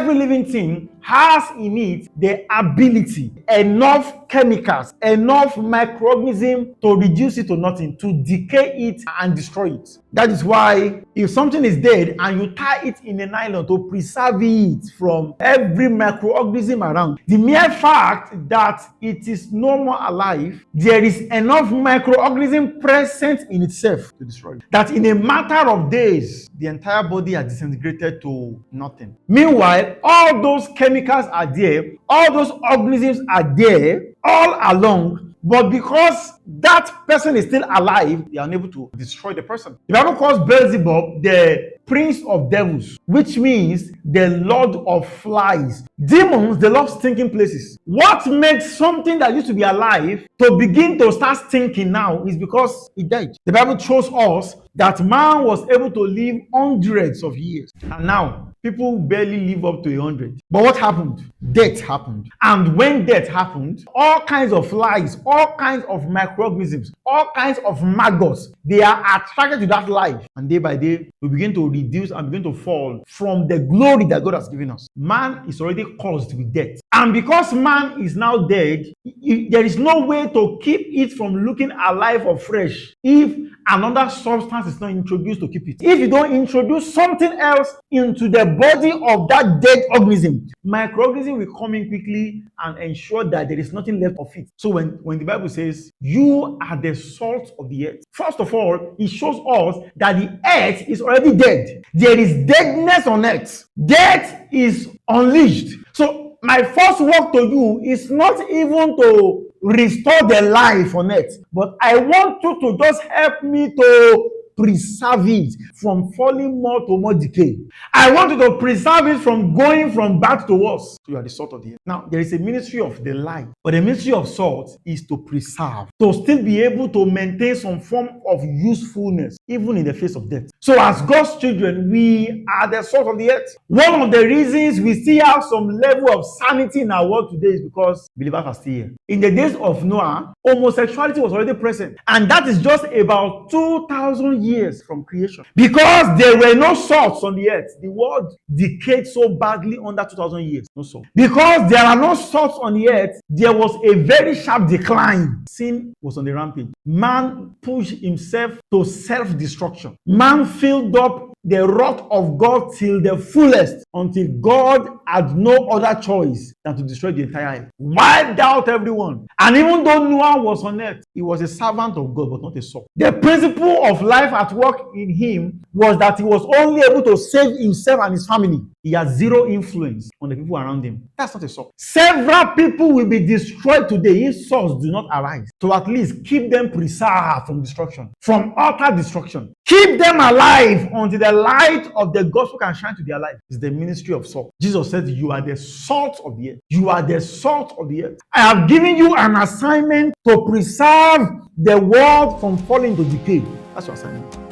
every living thing has in it the ability, enough chemicals, enough microorganism to reduce it to nothing, to decay it and destroy it. That is why if something is dead and you tie it in a nylon to preserve it from every microorganism around, the mere fact that it is no more alive, there is enough microorganism present in itself to destroy it. That in a matter of days, the entire body has disintegrated to nothing. Meanwhile, all those chemicals are there, all those organisms are there all along, but because that person is still alive, they are unable to destroy the person. The Bible calls Beelzebub the prince of devils, which means the lord of flies. Demons, they love stinking places. What makes something that used to be alive to begin to start stinking now is because it died. The Bible shows us that man was able to live hundreds of years, and now people barely live up to 100. But what happened? Death happened. And when death happened, all kinds of flies, all kinds of microorganisms, all kinds of maggots, they are attracted to that life. And day by day, we begin to reduce and begin to fall from the glory that God has given us. Man is already caused with death. And because man is now dead, there is no way to keep it from looking alive or fresh if another substance is not introduced to keep it. If you don't introduce something else into the body of that dead organism, microorganism will come in quickly and ensure that there is nothing left of it. So when the Bible says, you are the salt of the earth, first of all, it shows us that the earth is already dead. There is deadness on earth. Death is unleashed. So my first work to you is not even to restore the life on earth, but I want you to just help me to preserve it from falling more to more decay. I want you to preserve it from going from bad to worse. So you are the salt of the earth. Now, there is a ministry of the light, but the ministry of salt is to preserve, to still be able to maintain some form of usefulness, even in the face of death. So as God's children, we are the salt of the earth. One of the reasons we still have some level of sanity in our world today is because believers are still here. In the days of Noah, homosexuality was already present, and that is just about 2,000 years from creation. Because there were no salts on the earth, the world decayed so badly under 2,000 years. No salt. Because there are no salts on the earth, there was a very sharp decline. Sin was on the rampage. Man pushed himself to self-destruction. Man filled up the wrath of God till the fullest, until God had no other choice than to destroy the entire earth. Wiped out everyone. And even though Noah was on earth, he was a servant of God, but not a salt. The principle of life at work in him was that he was only able to save himself and his family. He has zero influence on the people around him. That's not a salt. Several people will be destroyed today if salts do not arise, to at least keep them preserved from destruction, from utter destruction. Keep them alive until the light of the gospel can shine to their life. It's the ministry of salt. Jesus said, you are the salt of the earth. You are the salt of the earth. I have given you an assignment to preserve the world from falling to decay. That's your assignment.